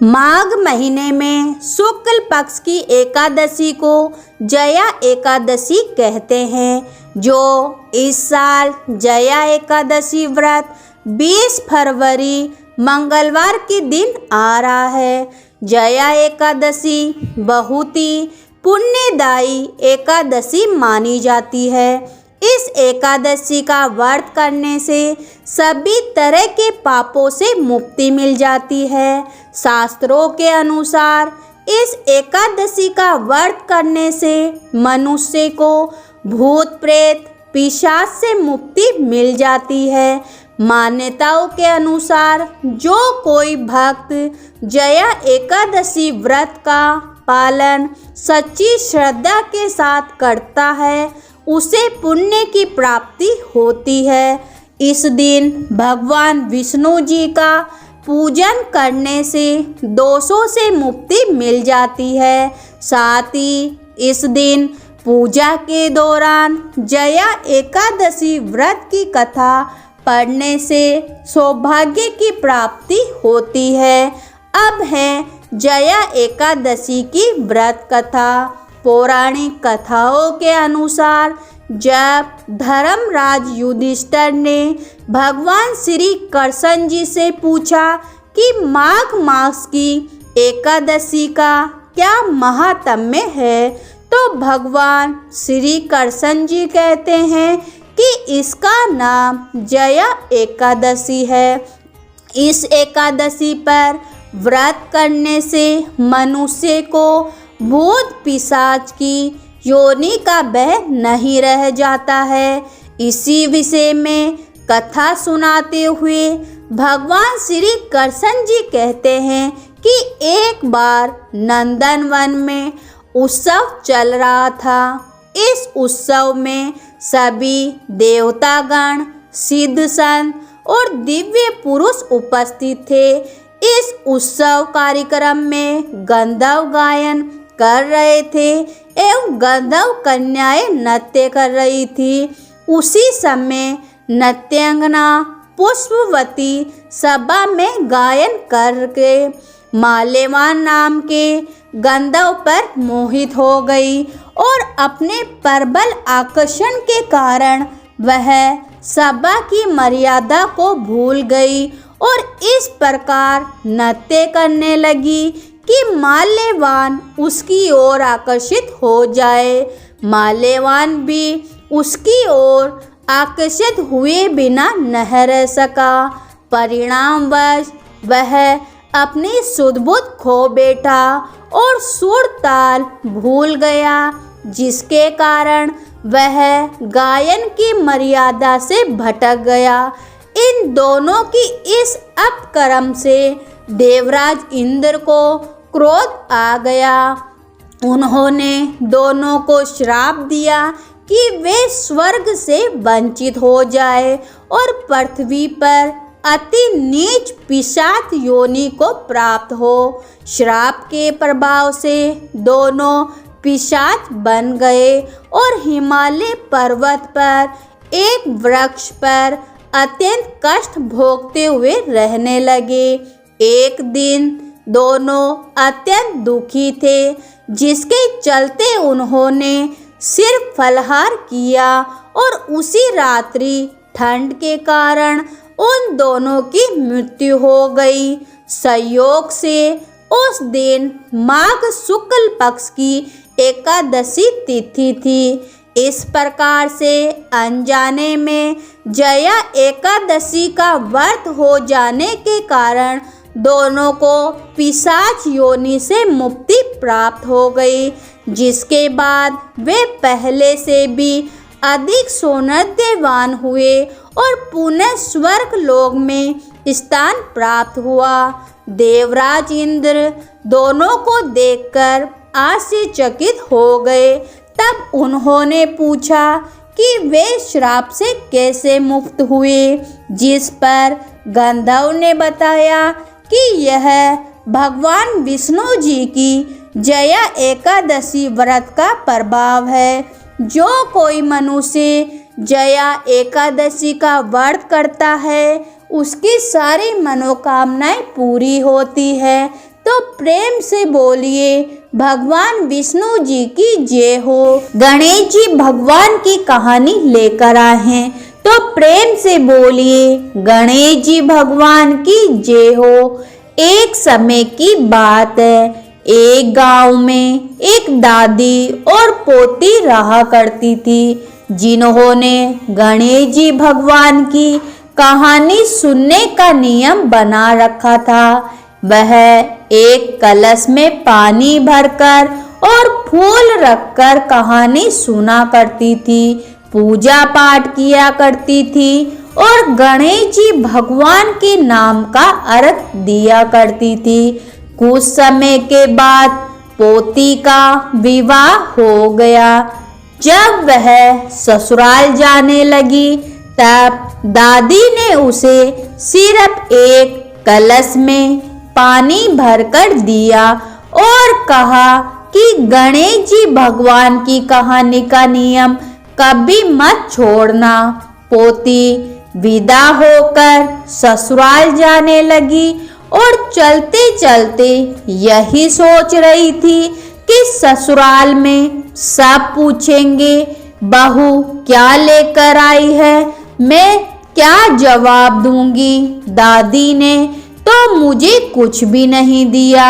माघ महीने में शुक्ल पक्ष की एकादशी को जया एकादशी कहते हैं, जो इस साल जया एकादशी व्रत 20 फरवरी मंगलवार के दिन आ रहा है। जया एकादशी बहुत ही पुण्यदायी एकादशी मानी जाती है। इस एकादशी का व्रत करने से सभी तरह के पापों से मुक्ति मिल जाती है। शास्त्रों के अनुसार इस एकादशी का व्रत करने से मनुष्य को भूत प्रेत पिशाच से मुक्ति मिल जाती है। मान्यताओं के अनुसार जो कोई भक्त जया एकादशी व्रत का पालन सच्ची श्रद्धा के साथ करता है, उसे पुण्य की प्राप्ति होती है। इस दिन भगवान विष्णु जी का पूजन करने से दोषों से मुक्ति मिल जाती है। साथ ही इस दिन पूजा के दौरान जया एकादशी व्रत की कथा पढ़ने से सौभाग्य की प्राप्ति होती है। अब है जया एकादशी की व्रत कथा। पौराणिक कथाओं के अनुसार जब धर्मराज युधिष्ठिर ने भगवान श्री कृष्ण जी से पूछा कि माघ मास की एकादशी का क्या महात्म्य है, तो भगवान श्री कृष्ण जी कहते हैं कि इसका नाम जया एकादशी है। इस एकादशी पर व्रत करने से मनुष्य को भूत पिशाच की योनि का भय नहीं रह जाता है। इसी विषय में कथा सुनाते हुए भगवान श्री कृष्ण जी कहते हैं कि एक बार नंदनवन में उत्सव चल रहा था। इस उत्सव में सभी देवतागण, सिद्ध संत और दिव्य पुरुष उपस्थित थे। इस उत्सव कार्यक्रम में गंधर्व गायन कर रहे थे एवं गंधर्व कन्याएं नृत्य कर रही थी। उसी समय नृत्यांगना पुष्पवती सभा में गायन करके माल्यवान नाम के गंधर्व पर मोहित हो गई और अपने प्रबल आकर्षण के कारण वह सभा की मर्यादा को भूल गई और इस प्रकार नृत्य करने लगी कि माल्यवान उसकी ओर आकर्षित हो जाए। माल्यवान भी उसकी ओर आकर्षित हुए बिना न रह सका। परिणामवश वह अपनी सुध-बुध खो बैठा और सुर ताल भूल गया, जिसके कारण वह गायन की मर्यादा से भटक गया। इन दोनों की इस अपकर्म से देवराज इंद्र को क्रोध आ गया। उन्होंने दोनों को श्राप दिया कि वे स्वर्ग से वंचित हो जाए और पृथ्वी पर अति नीच पिशाच योनि को प्राप्त हो। श्राप के प्रभाव से दोनों पिशाच बन गए और हिमालय पर्वत पर एक वृक्ष पर अत्यंत कष्ट भोगते हुए रहने लगे। एक दिन दोनों अत्यंत दुखी थे, जिसके चलते उन्होंने सिर्फ फलाहार किया और उसी रात्रि ठंड के कारण उन दोनों की मृत्यु हो गई। संयोग से उस दिन माघ शुक्ल पक्ष की एकादशी तिथि थी। इस प्रकार से अनजाने में जया एकादशी का व्रत हो जाने के कारण दोनों को पिशाच योनि से मुक्ति प्राप्त हो गई, जिसके बाद वे पहले से भी अधिक सौंदर्यवान हुए और पुनः स्वर्ग लोक में स्थान प्राप्त हुआ। देवराज इंद्र दोनों को देखकर आश्चर्यचकित हो गए। तब उन्होंने पूछा कि वे श्राप से कैसे मुक्त हुए, जिस पर गंधर्व ने बताया कि यह भगवान विष्णु जी की जया एकादशी व्रत का प्रभाव है। जो कोई मनुष्य जया एकादशी का व्रत करता है, उसकी सारी मनोकामनाएं पूरी होती है तो प्रेम से बोलिए भगवान विष्णु जी की जय हो। गणेश जी भगवान की कहानी लेकर आए हैं, तो प्रेम से बोलिए गणेश जी भगवान की जय हो। एक समय की बात है, एक गांव में एक दादी और पोती रहा करती थी, जिन्होंने गणेश जी भगवान की कहानी सुनने का नियम बना रखा था। वह एक कलश में पानी भरकर और फूल रखकर कहानी सुना करती थी, पूजा पाठ किया करती थी और गणेश जी भगवान के नाम का अर्घ दिया करती थी। कुछ समय के बाद पोती का विवाह हो गया। जब वह ससुराल जाने लगी तब दादी ने उसे सिर्फ एक कलश में पानी भरकर दिया और कहा कि गणेश जी भगवान की कहानी का नियम कभी मत छोड़ना। पोती विदा होकर ससुराल जाने लगी और चलते चलते यही सोच रही थी कि ससुराल में सब पूछेंगे बहू क्या लेकर आई है, मैं क्या जवाब दूंगी। दादी ने तो मुझे कुछ भी नहीं दिया,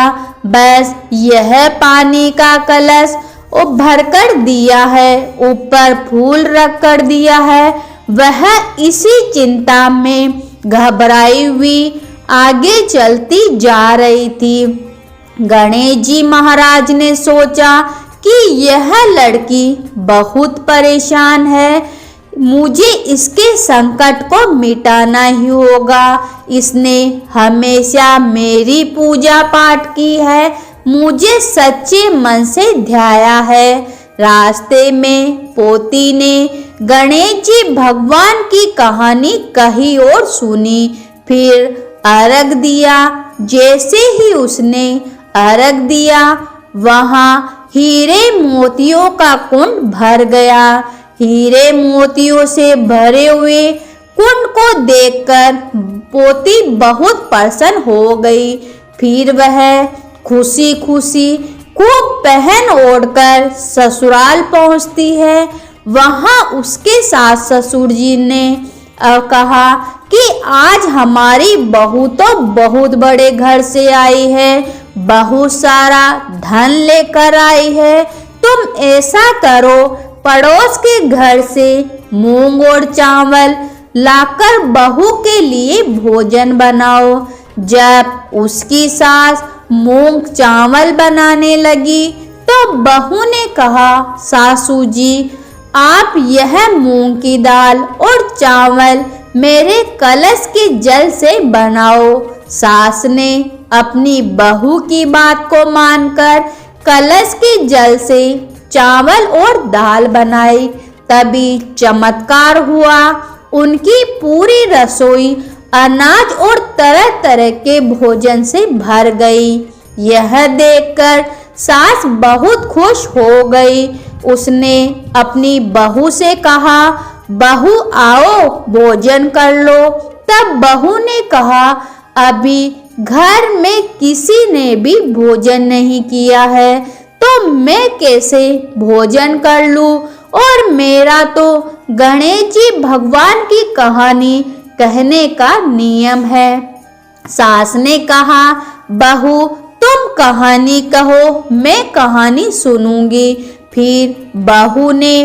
बस यह पानी का कलश भरकर दिया है, ऊपर फूल रख कर दिया है। वह इसी चिंता में घबराई हुई आगे चलती जा रही थी। गणेश जी महाराज ने सोचा कि यह लड़की बहुत परेशान है, मुझे इसके संकट को मिटाना ही होगा। इसने हमेशा मेरी पूजा पाठ की है, मुझे सच्चे मन से ध्याया है। रास्ते में पोती ने गणेश जी भगवान की कहानी कही और सुनी, फिर अर्घ दिया। जैसे ही उसने अर्घ दिया वहां हीरे मोतियों का कुंड भर गया। हीरे मोतियों से भरे हुए कुंड को देखकर पोती बहुत प्रसन्न हो गई। फिर वह खुशी खुशी खूब पहन ओढ़कर ससुराल पहुंचती है। वहां उसके सास ससुर जी ने कहा कि आज हमारी बहू तो बहुत बड़े घर से आई है, बहुत सारा धन लेकर आई है। तुम ऐसा करो, पड़ोस के घर से मूंग और चावल लाकर बहू के लिए भोजन बनाओ। जब उसकी सास मूंग चावल बनाने लगी तो बहू ने कहा, सासू जी आप यह मूंग की दाल और चावल मेरे कलश के जल से बनाओ। सास ने अपनी बहू की बात को मानकर कलश के जल से चावल और दाल बनाई। तभी चमत्कार हुआ, उनकी पूरी रसोई अनाज और तरह तरह के भोजन से भर गई। यह देखकर सास बहुत खुश हो गई। उसने अपनी बहू से कहा, बहू आओ भोजन कर लो। तब बहू ने कहा, अभी घर में किसी ने भी भोजन नहीं किया है, तो मैं कैसे भोजन कर लूं, और मेरा तो गणेश जी भगवान की कहानी कहने का नियम है। सास ने कहा, बहू तुम कहानी कहो, मैं कहानी सुनूंगी। फिर बहू ने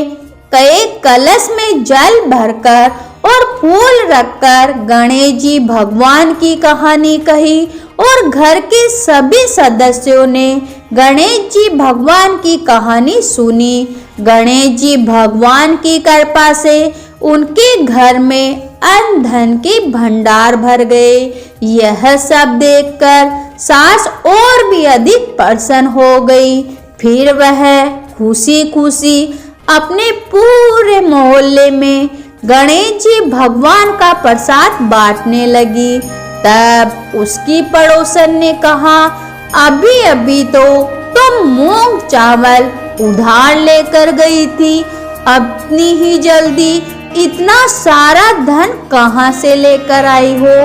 एक कलश में जल भरकर और फूल रखकर गणेश जी भगवान की कहानी कही और घर के सभी सदस्यों ने गणेश जी भगवान की कहानी सुनी। गणेश जी भगवान की कृपा से उनके घर में अन्न धन के भंडार भर गए। यह सब देखकर सास और भी अधिक प्रसन्न हो गई। फिर वह खुशी खुशी अपने पूरे मोहल्ले में गणेश जी भगवान का प्रसाद बांटने लगी। तब उसकी पड़ोसन ने कहा, अभी अभी तो तुम मूंग चावल उधार लेकर गई थी, अपनी ही जल्दी इतना सारा धन कहाँ से लेकर आई हो।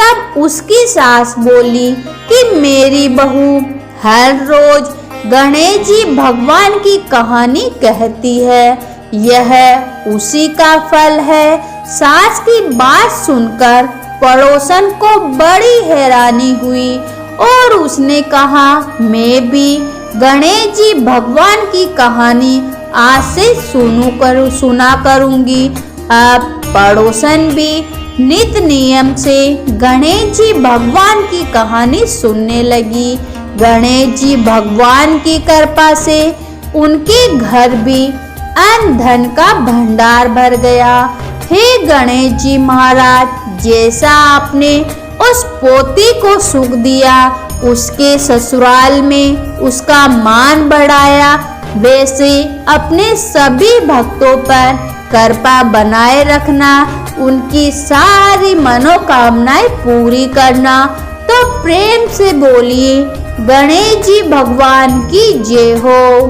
तब उसकी सास बोली कि मेरी बहू हर रोज गणेश जी भगवान की कहानी कहती है, यह उसी का फल है। सास की बात सुनकर पड़ोसन को बड़ी हैरानी हुई और उसने कहा, मैं भी गणेश जी भगवान की कहानी आज से सुना करूंगी। अब पड़ोसन भी नित नियम से गणेश जी भगवान की कहानी सुनने लगी। गणेश जी भगवान की कृपा से उनके घर भी अन्न धन का भंडार भर गया। हे गणेश जी महाराज, जैसा आपने उस पोती को सुख दिया, उसके ससुराल में उसका मान बढ़ाया, वैसे अपने सभी भक्तों पर कृपा बनाए रखना, उनकी सारी मनोकामनाएं पूरी करना। तो प्रेम से बोलिए गणेश जी भगवान की जय हो।